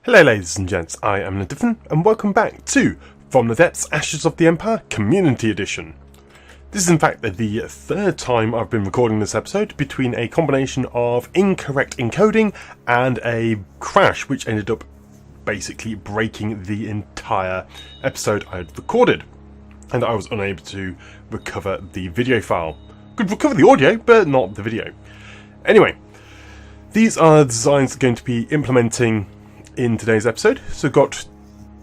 Hello ladies and gents, I am Nadifin and welcome back to From the Depths Ashes of the Empire Community Edition. This is in fact the third time I've been recording this episode between a combination of incorrect encoding and a crash which ended up basically breaking the entire episode I had recorded, and I was unable to recover the video file. Could recover the audio but not the video. Anyway, these are the designs I'm going to be implementing in today's episode. So we've got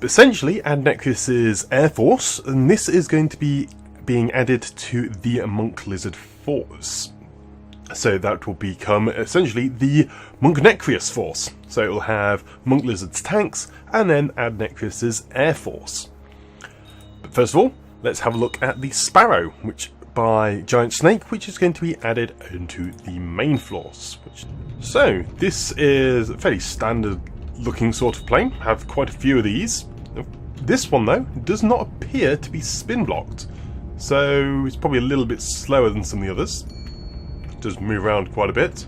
essentially Adnecris's Air Force, and this is going to be being added to the Monk Lizard Force. So that will become essentially the Monk Necrius Force. So it will have Monk Lizard's tanks and then Adnecris's Air Force. But first of all, let's have a look at the Sparrow, which by Giant Snake, which is going to be added into the main force. So this is a fairly standard looking sort of plane. I have quite a few of these. This one though does not appear to be spin blocked, so it's probably a little bit slower than some of the others. It does move around quite a bit,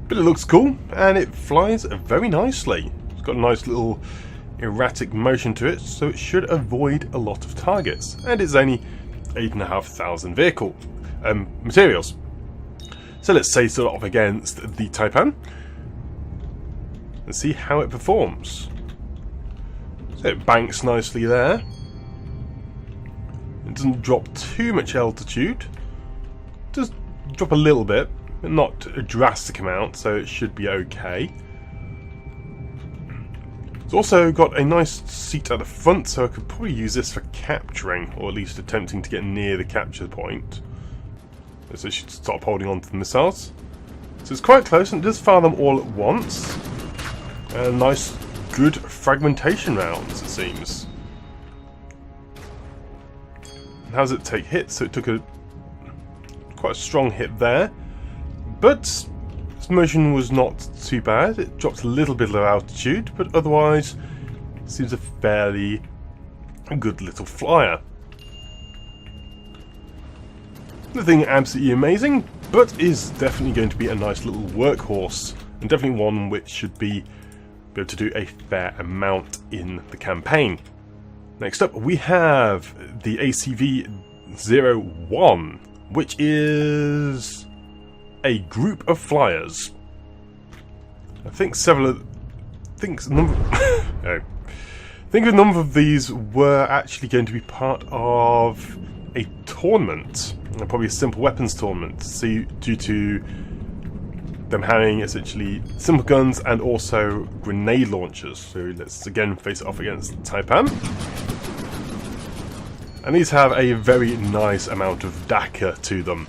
but it looks cool and it flies very nicely. It's got a nice little erratic motion to it, so it should avoid a lot of targets, and it's only 8,500 vehicle materials. So let's say sort of against the Taipan and see how it performs. So it banks nicely there. It doesn't drop too much altitude. It does drop a little bit, but not a drastic amount, so it should be okay. It's also got a nice seat at the front, so I could probably use this for capturing, or at least attempting to get near the capture point. So it should stop holding on to the missiles. So it's quite close, and it does fire them all at once. Nice, good fragmentation rounds, it seems. How does it take hits? So it took quite a strong hit there, but its motion was not too bad. It dropped a little bit of altitude, but otherwise it seems a fairly good little flyer. Nothing absolutely amazing, but is definitely going to be a nice little workhorse, and definitely one which should be able to do a fair amount in the campaign. Next up we have the ACV-01, which is a group of flyers. I think a number of these were actually going to be part of a tournament, probably a simple weapons tournament, due to them having essentially simple guns and also grenade launchers. So let's again face it off against Taipan. And these have a very nice amount of DACA to them,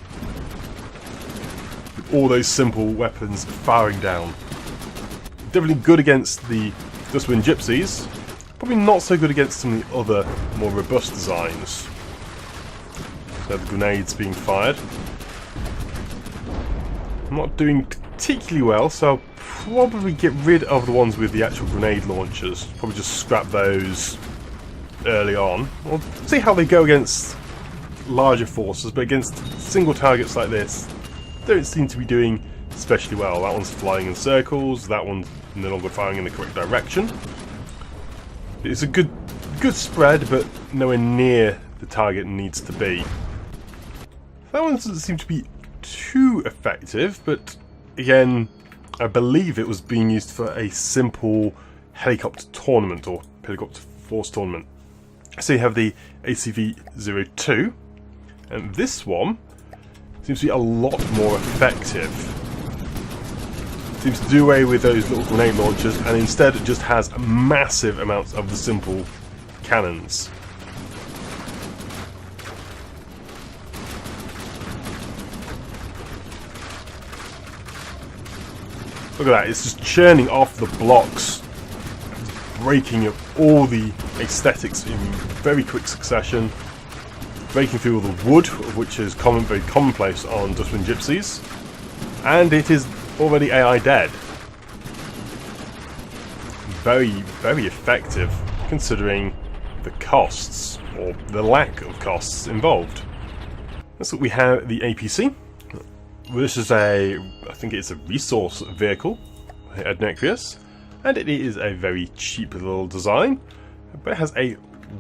with all those simple weapons firing down. Definitely good against the Dustwind Gypsies, probably not so good against some of the other more robust designs. So the grenades being fired. I'm not doing particularly well, so I'll probably get rid of the ones with the actual grenade launchers. Probably just scrap those early on. We'll see how they go against larger forces, but against single targets like this, they don't seem to be doing especially well. That one's flying in circles, that one's no longer firing in the correct direction. It's a good spread, but nowhere near the target needs to be. That one doesn't seem to be too effective, but again, I believe it was being used for a simple helicopter tournament, or helicopter force tournament. So you have the ACV-02, and this one seems to be a lot more effective. Seems to do away with those little grenade launchers, and instead it just has massive amounts of the simple cannons. Look at that, it's just churning off the blocks, breaking up all the aesthetics in very quick succession, breaking through all the wood, which is very commonplace on Dustwind Gypsies, and it is already AI dead. Very, very effective, considering the costs, or the lack of costs involved. That's what we have, the APC. This is I think it's a resource vehicle, Adnecris. And it is a very cheap little design, but it has a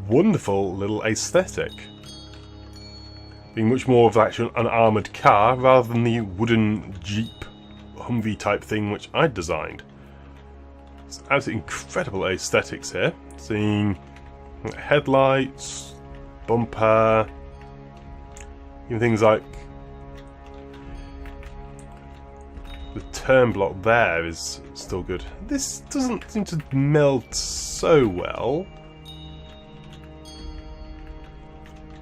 wonderful little aesthetic. Being much more of actually an armoured car rather than the wooden Jeep Humvee type thing which I designed. It's absolutely incredible aesthetics here. Seeing headlights, bumper, even things like the turn block there is still good. This doesn't seem to meld so well,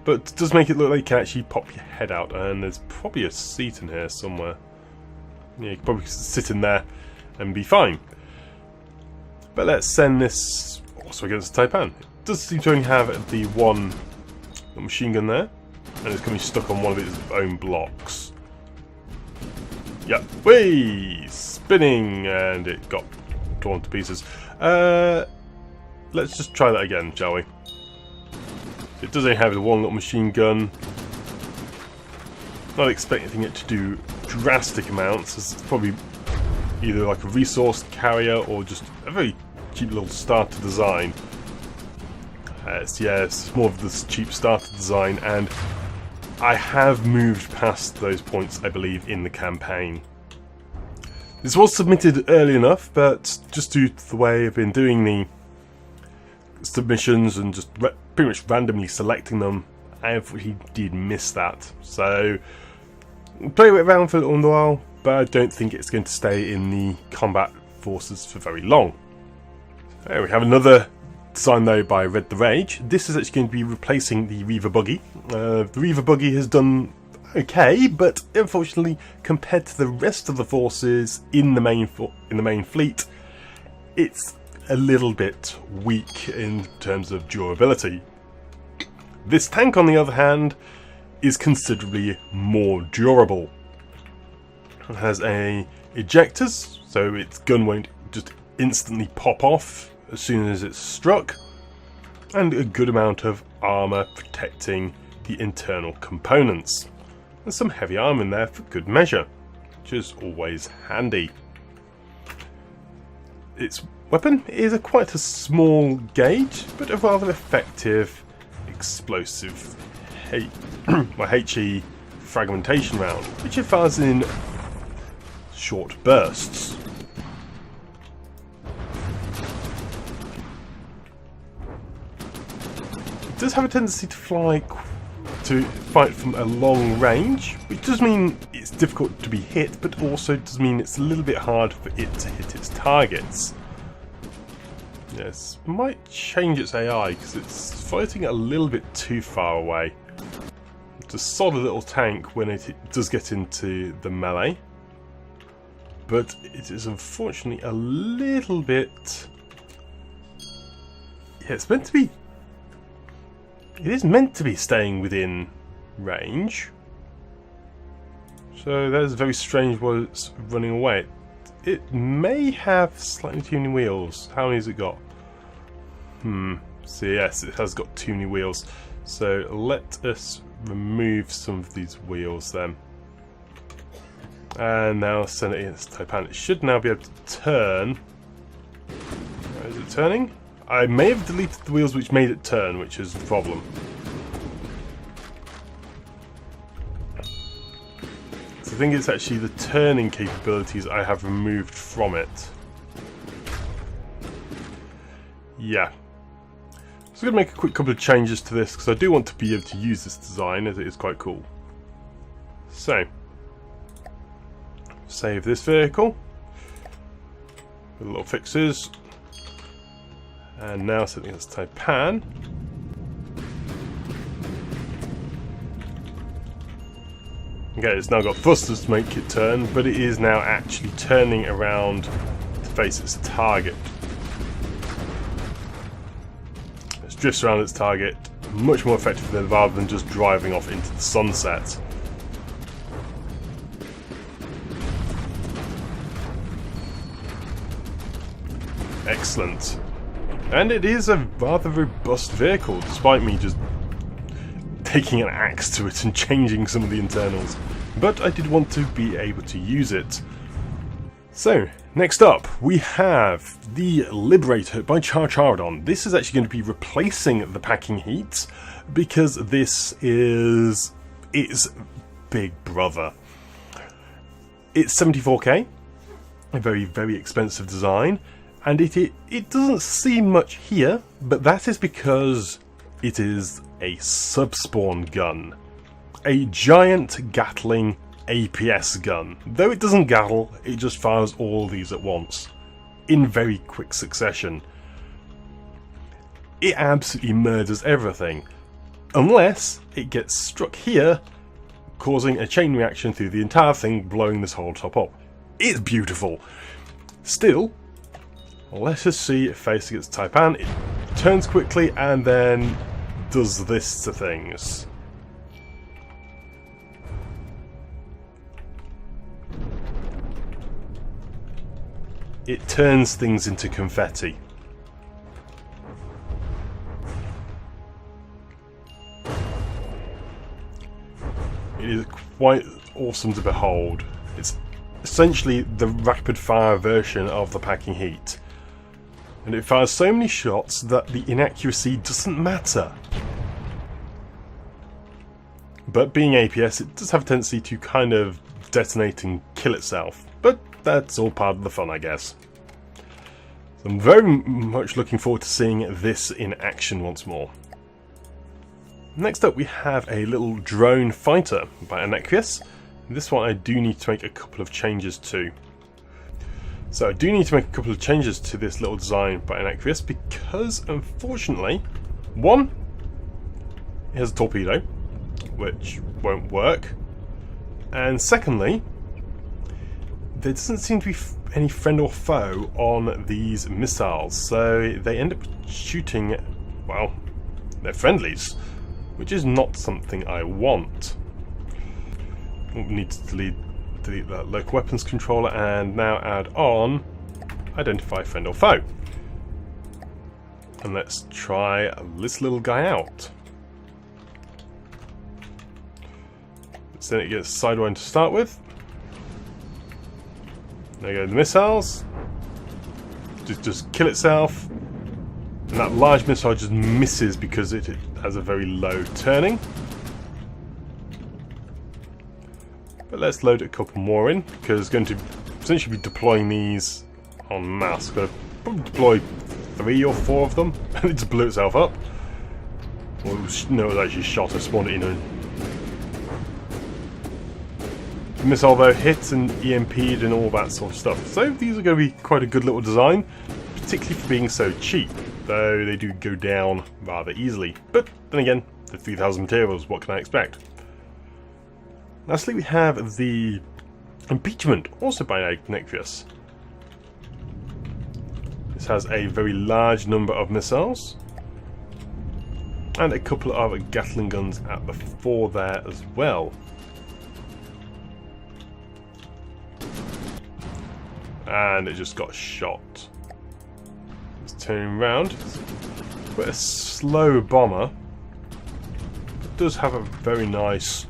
but it does make it look like you can actually pop your head out, and there's probably a seat in here somewhere. Yeah, you can probably sit in there and be fine. But let's send this also against the Taipan. It does seem to only have the one machine gun there, and it's coming stuck on one of its own blocks. Yep, whee! Spinning, and it got torn to pieces. Let's just try that again, shall we? It does only have the one little machine gun. Not expecting it to do drastic amounts, as it's probably either like a resource carrier or just a very cheap little starter design. It's more of this cheap starter design, and I have moved past those points, I believe, in the campaign. This was submitted early enough, but just due to the way I've been doing the submissions and just pretty much randomly selecting them, I actually did miss that. So, play it around for a little while, but I don't think it's going to stay in the combat forces for very long. There we have another design though by Red the Rage. This is actually going to be replacing the Reaver Buggy. The Reaver Buggy has done okay, but unfortunately, compared to the rest of the forces in the main fleet, it's a little bit weak in terms of durability. This tank, on the other hand, is considerably more durable. It has ejectors, so its gun won't just instantly pop off as soon as it's struck, and a good amount of armour protecting the internal components. There's some heavy armour in there for good measure, which is always handy. Its weapon is quite a small gauge, but a rather effective explosive HE fragmentation round, which it fires in short bursts. It does have a tendency to fight from a long range, which does mean it's difficult to be hit, but also does mean it's a little bit hard for it to hit its targets. Yes, might change its AI because it's fighting a little bit too far away. It's a solid little tank when it does get into the melee, but it is unfortunately a little bit. Yeah, it's meant to be. It is meant to be staying within range. So that is very strange while it's running away. It may have slightly too many wheels. How many has it got? So yes, it has got too many wheels. So let us remove some of these wheels then. And now send it against Taipan. It should now be able to turn. Is it turning? I may have deleted the wheels which made it turn, which is the problem. So I think it's actually the turning capabilities I have removed from it. Yeah. So I'm going to make a quick couple of changes to this because I do want to be able to use this design as it is quite cool. So, save this vehicle with little fixes. And now setting as Taipan. Okay, it's now got thrusters to make it turn, but it is now actually turning around to face its target. It drifts around its target much more effectively rather than just driving off into the sunset. Excellent. And it is a rather robust vehicle, despite me just taking an axe to it and changing some of the internals. But I did want to be able to use it. So, Next up, we have the Liberator by Charadon. This is actually going to be replacing the packing heat because this is its big brother. It's 74k, a very, very expensive design, and it doesn't seem much here, but that is because it is a subspawn gun. A giant Gatling APS gun. Though it doesn't gattle, it just fires all these at once in very quick succession. It absolutely murders everything, unless it gets struck here, causing a chain reaction through the entire thing, blowing this whole top up. It's beautiful. Still, let us see it facing its Taipan. It turns quickly and then does this to things. It turns things into confetti. It is quite awesome to behold. It's essentially the rapid fire version of the packing heat. And it fires so many shots that the inaccuracy doesn't matter. But being APS, it does have a tendency to kind of detonate and kill itself. But that's all part of the fun, I guess. So I'm very much looking forward to seeing this in action once more. Next up we have a little drone fighter by Anacreus. This one I do need to make a couple of changes to. So I do need to make a couple of changes to this little design by Anacreus because, unfortunately, one, it has a torpedo, which won't work, and secondly, there doesn't seem to be any friend or foe on these missiles, so they end up shooting, well, their friendlies, which is not something I want. We need to delete that local weapons controller and now add on identify friend or foe. And let's try this little guy out. So then it gets sidewind to start with. There go the missiles. Just kill itself. And that large missile just misses because it has a very low turning. But let's load a couple more in, because it's going to essentially be deploying these en masse. Going to probably deploy 3 or 4 of them, and it just blew itself up. Well, no, it was actually shot and spawned it in. The missile though hit and EMP'd and all that sort of stuff. So these are going to be quite a good little design, particularly for being so cheap, though they do go down rather easily. But then again, the 3000 materials, what can I expect? Lastly, we have the Impeachment, also by Anacreus. This has a very large number of missiles and a couple of Gatling guns at the fore there as well. And it just got shot. It's turning around. It's quite a slow bomber. It does have a very nice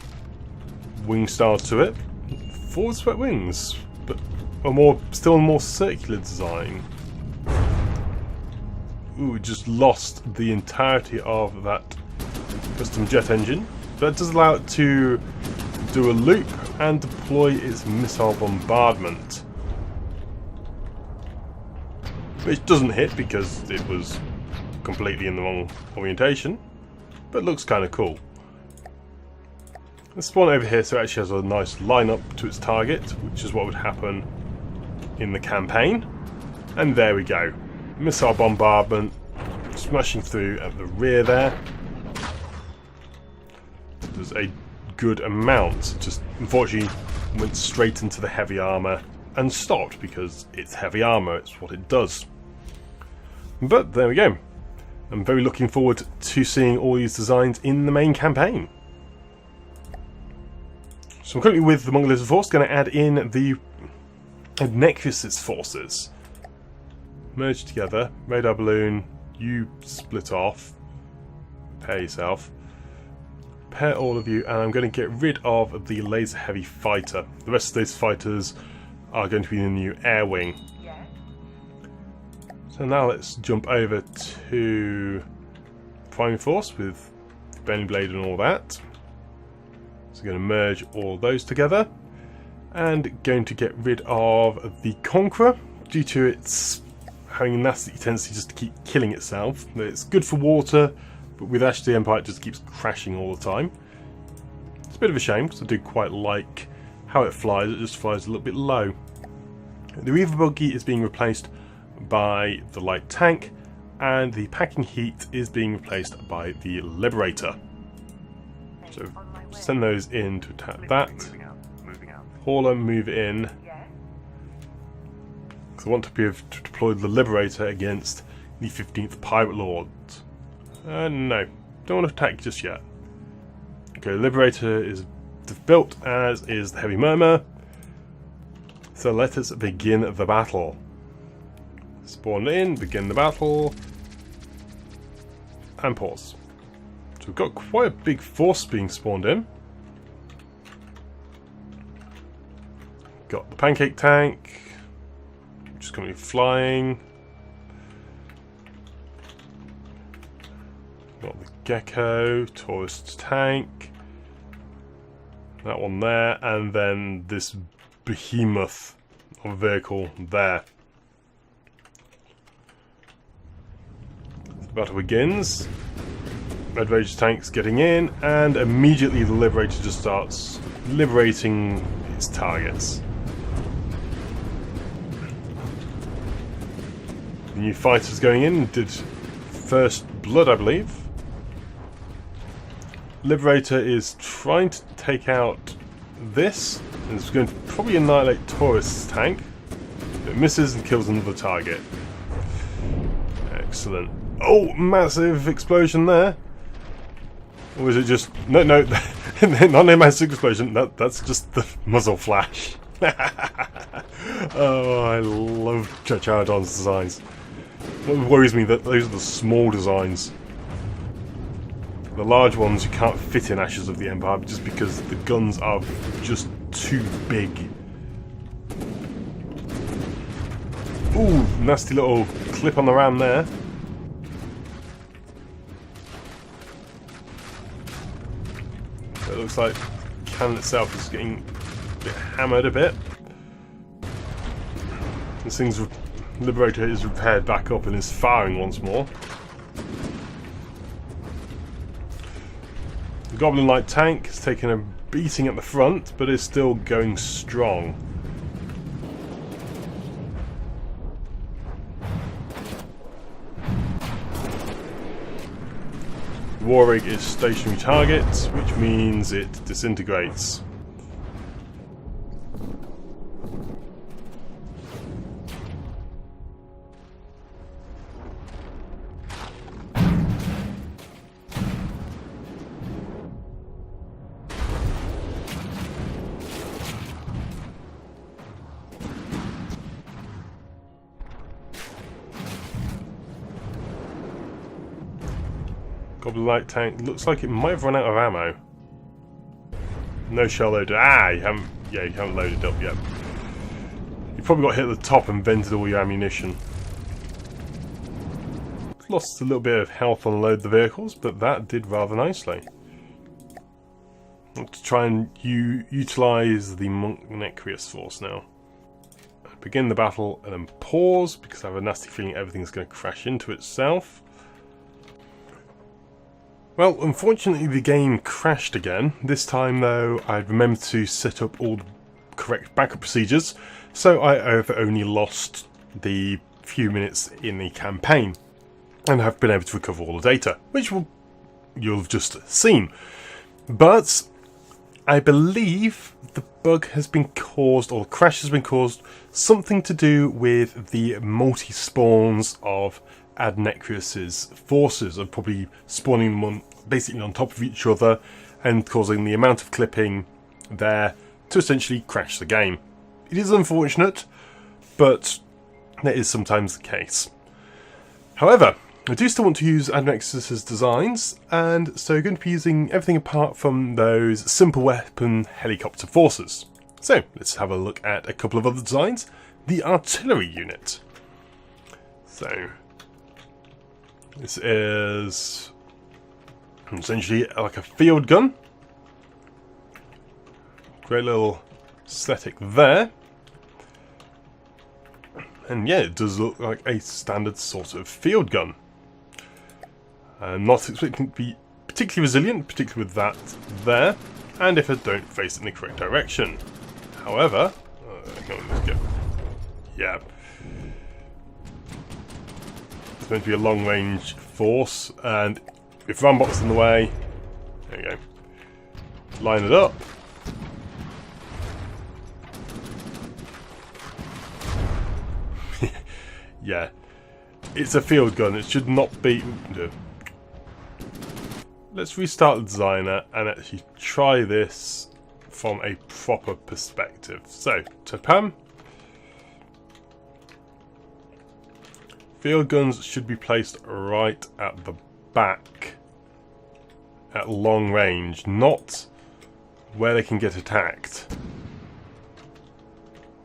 wing style to it. Forward swept wings, but still a more circular design. Ooh, just lost the entirety of that custom jet engine. That does allow it to do a loop and deploy its missile bombardment, which doesn't hit because it was completely in the wrong orientation, but looks kind of cool. This one over here so it actually has a nice line up to its target, which is what would happen in the campaign. And there we go. Missile bombardment, smashing through at the rear there. There's a good amount, just unfortunately went straight into the heavy armour and stopped because it's heavy armour, it's what it does. But there we go. I'm very looking forward to seeing all these designs in the main campaign. So I'm currently with the Mongolian Force, going to add in the Anacreus' forces. Merge together, radar balloon, you split off, pair yourself, pair all of you, and I'm going to get rid of the laser heavy fighter. The rest of these fighters are going to be the new air wing. So now let's jump over to Primary Force with Bending Blade and all that. So we're going to merge all those together, and going to get rid of the Conqueror due to its having a nasty tendency just to keep killing itself. It's good for water, but with Ashes of the Empire it just keeps crashing all the time. It's a bit of a shame because I do quite like how it flies. It just flies a little bit low. The Reaver Buggy is being replaced by the light tank, and the packing heat is being replaced by the Liberator. So send those in to attack that. Hauler, move in. Because I want to be able to deploy the Liberator against the 15th Pirate Lord. No, don't want to attack just yet. Okay, Liberator is built, as is the Heavy Murmur. So let us begin the battle. Spawn in, begin the battle, and pause. So we've got quite a big force being spawned in. Got the Pancake Tank, which is currently flying. Got the Gecko, Tourist Tank, that one there, and then this behemoth of a vehicle there. The battle begins. Red Rage tank's getting in, and immediately the Liberator just starts liberating its targets. The new fighters going in did first blood, I believe. Liberator is trying to take out this, and it's going to probably annihilate Taurus' tank. It misses and kills another target. Excellent. Oh, massive explosion there. Or was it just... No, not a massive explosion. That's just the muzzle flash. Oh, I love Chacharodon's designs. What worries me that those are the small designs. The large ones you can't fit in Ashes of the Empire just because the guns are just too big. Ooh, nasty little clip on the ram there. So it looks like the cannon itself is getting a bit hammered a bit. This thing's Liberator is repaired back up and is firing once more. The Goblin Light Tank has taken a beating at the front, but is still going strong. Warrig is stationary target, which means it disintegrates. Goblin Light Tank looks like it might have run out of ammo. No shell loader. Ah, you haven't loaded up yet. You probably got hit at the top and vented all your ammunition. Lost a little bit of health on load the vehicles, but that did rather nicely. Let's try and utilise the Monk Necrius force now. Begin the battle and then pause, because I have a nasty feeling everything's going to crash into itself. Well, unfortunately the game crashed again. This time though, I remembered to set up all the correct backup procedures, so I have only lost the few minutes in the campaign, and have been able to recover all the data, which you'll have just seen. But I believe the bug has been caused, or the crash has been caused, something to do with the multi-spawns of Ad Necrius's forces, of probably spawning them basically on top of each other and causing the amount of clipping there to essentially crash the game. It is unfortunate, but that is sometimes the case. However, I do still want to use Ad Necrius's designs, and so I'm going to be using everything apart from those simple weapon helicopter forces. So let's have a look at a couple of other designs. The artillery unit. So this is essentially like a field gun. Great little aesthetic there. And yeah, it does look like a standard sort of field gun. I'm not expecting it to be particularly resilient, particularly with that there, and if I don't face it in the correct direction. However, let's go. Yeah. It's meant to be a long-range force, and if Rambot's in the way, there you go. Line it up. Yeah. It's a field gun, it should not be... Let's restart the designer and actually try this from a proper perspective. So, Topam. Field guns should be placed right at the back at long range, not where they can get attacked.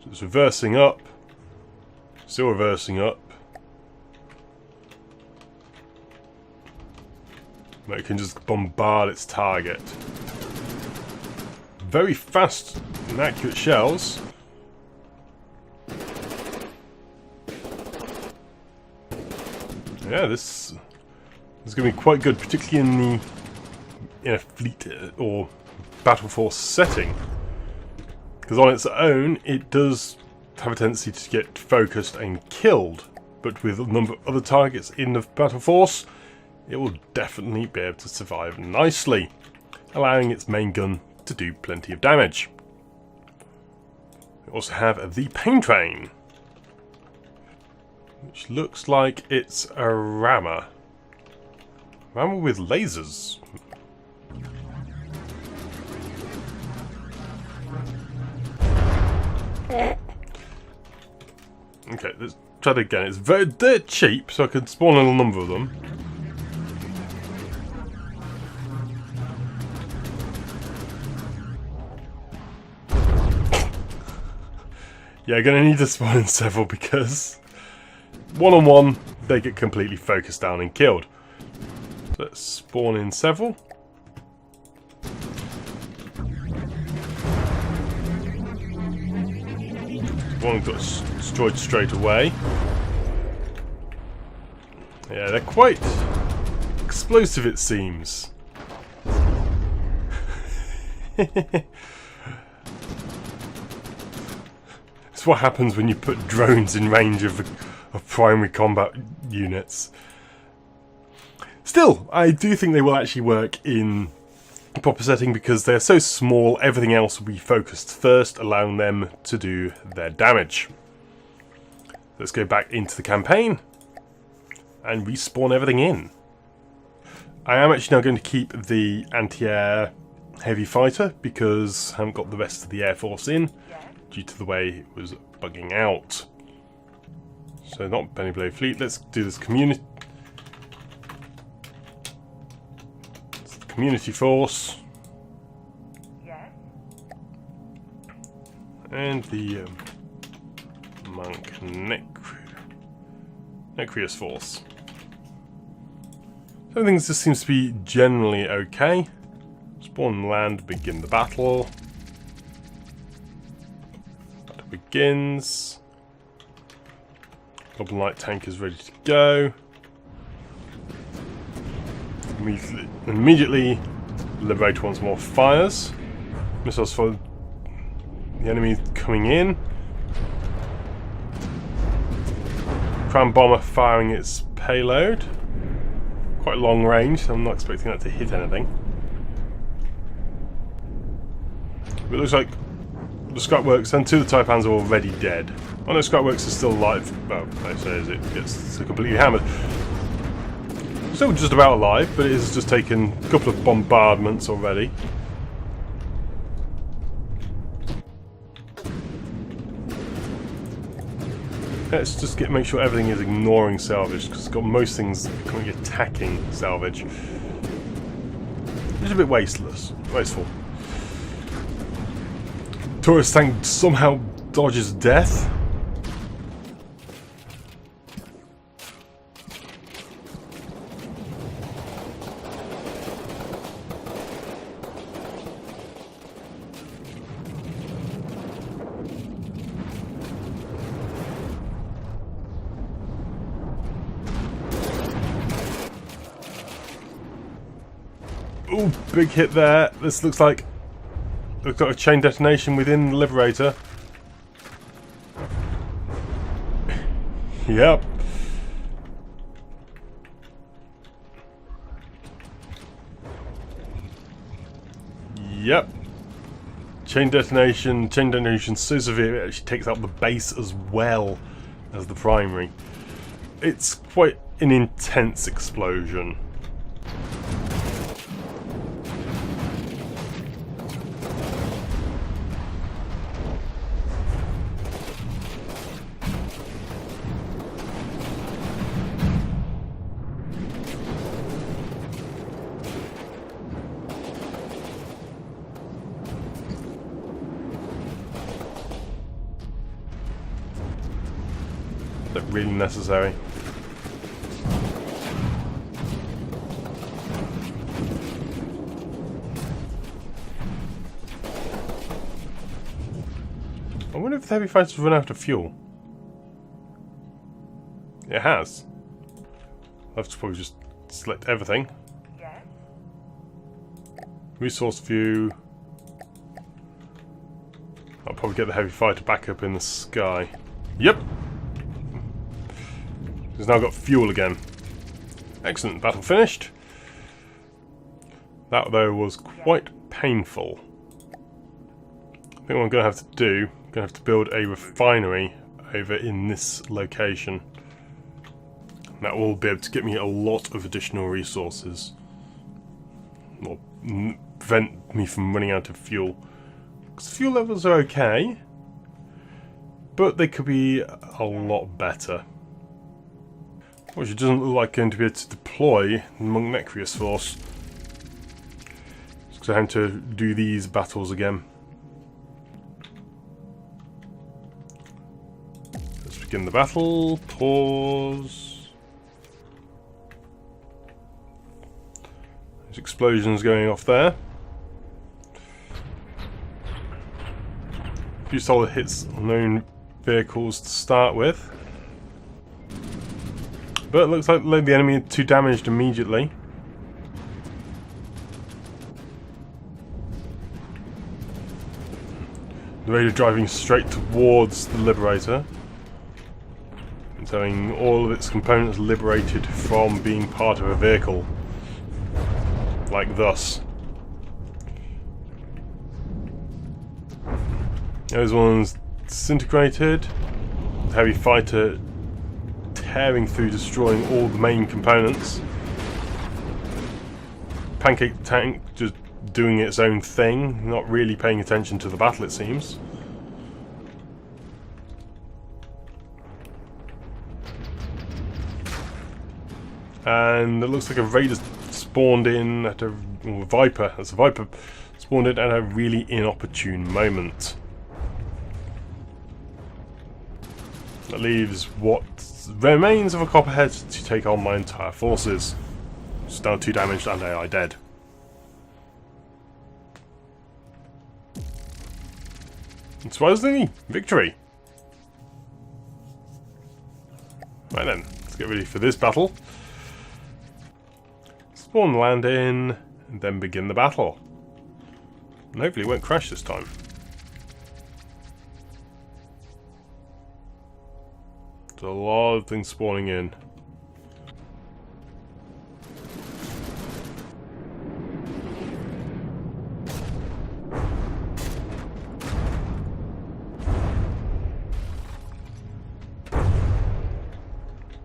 So it's reversing up, still reversing up. But it can just bombard its target. Very fast and accurate shells. Yeah, this is going to be quite good, particularly in a fleet or battle force setting. Because on its own, it does have a tendency to get focused and killed. But with a number of other targets in the battle force, it will definitely be able to survive nicely, allowing its main gun to do plenty of damage. We also have the Pain Train, which looks like it's a rammer. Rammer with lasers. Okay, let's try that again. It's very dirt cheap, so I can spawn a little number of them. Yeah, gonna need to spawn in several because one-on-one they get completely focused down and killed. So let's spawn in several. One got destroyed straight away. Yeah, they're quite explosive, it seems. It's what happens when you put drones in range of primary combat units. Still, I do think they will actually work in a proper setting because they're so small, everything else will be focused first, allowing them to do their damage. Let's go back into the campaign and respawn everything in. I am actually now going to keep the anti-air heavy fighter because I haven't got the rest of the Air Force in due to the way it was bugging out. So not Benny Blade Fleet, let's do this community force. And the Monk Necrius force. Everything just seems to be generally okay. Spawn land, begin the battle. Battle begins. Goblin light tank is ready to go. Immediately Liberator once more fires. Missiles for the enemy coming in. Crown Bomber firing its payload. Quite long range, so I'm not expecting that to hit anything. But it looks like the Scrapworks and two of the Taipans are already dead. Oh no, Scrapworks is still alive. Well, I say as it gets completely hammered. Still just about alive, but it has just taken a couple of bombardments already. Let's just make sure everything is ignoring salvage, because it's got most things currently attacking salvage. It's a bit wasteful. tourist tank somehow dodges death. Ooh, big hit there. This looks like we've got a chain detonation within the Liberator. Yep. Yep. Chain detonation so severe it actually takes out the base as well as the primary. It's quite an intense explosion. That really necessary. I wonder if the heavy fighters run out of fuel. It has. I'll have to probably just select everything. Yes. Resource view. I'll probably get the heavy fighter back up in the sky. Yep. He's now got fuel again. Excellent, battle finished. That though was quite painful. I think what I'm going to have to do, I'm going to have to build a refinery over in this location. That will be able to get me a lot of additional resources. Or prevent me from running out of fuel. Because fuel levels are okay, but they could be a lot better. Which it doesn't look like going to be able to deploy the Monk Necreus force. Because I have to do these battles again. Let's begin the battle. Pause. There's explosions going off there. A few solid hits on known vehicles to start with. But it looks like the enemy are too damaged immediately. The Raider driving straight towards the Liberator. And having all of its components liberated from being part of a vehicle. Like thus. Those ones disintegrated. The heavy fighter tearing through, destroying all the main components. Pancake tank just doing its own thing, not really paying attention to the battle, it seems. And it looks like a Raider spawned in at a Viper. That's a Viper spawned in at a really inopportune moment. That leaves what remains of a Copperhead to take on my entire forces. It's now 2 damaged and AI dead. And surprisingly, victory! Right then, let's get ready for this battle. Spawn land in, and then begin the battle. And hopefully it won't crash this time. There's a lot of things spawning in.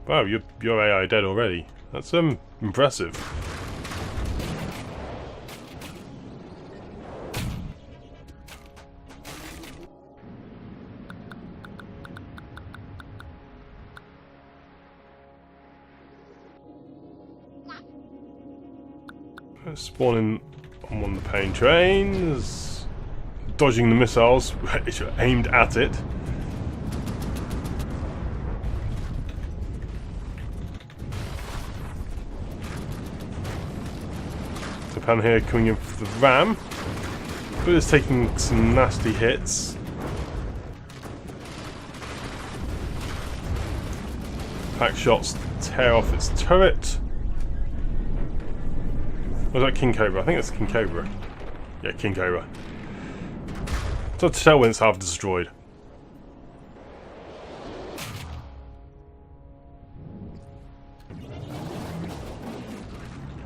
Wow, your AI dead already. That's impressive. Spawning on one of the pain trains. dodging the missiles which are aimed at it. Japan here coming in for the ram, but it's taking some nasty hits. Pack shots tear off its turret. Was that King Cobra? I think it's King Cobra. Yeah, King Cobra. It's hard to tell when it's half destroyed.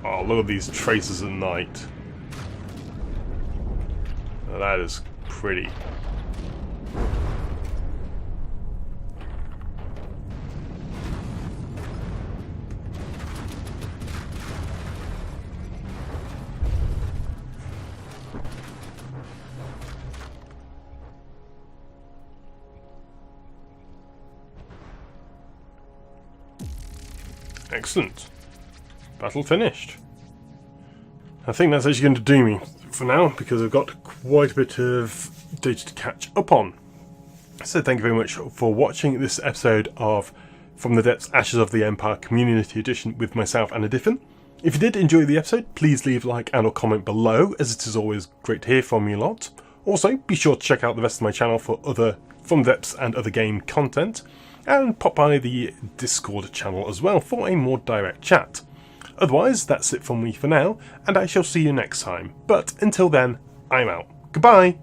Oh, look at these traces at night. Now that is pretty. Excellent. Battle finished. I think that's actually going to do me for now, because I've got quite a bit of data to catch up on. So thank you very much for watching this episode of From the Depths, Ashes of the Empire Community Edition with myself and Diffin. If you did enjoy the episode, please leave a like and or comment below, as it is always great to hear from you lot. Also, be sure to check out the rest of my channel for other From the Depths and other game content, and pop by the Discord channel as well for a more direct chat. Otherwise, that's it from me for now, and I shall see you next time. But until then, I'm out. Goodbye!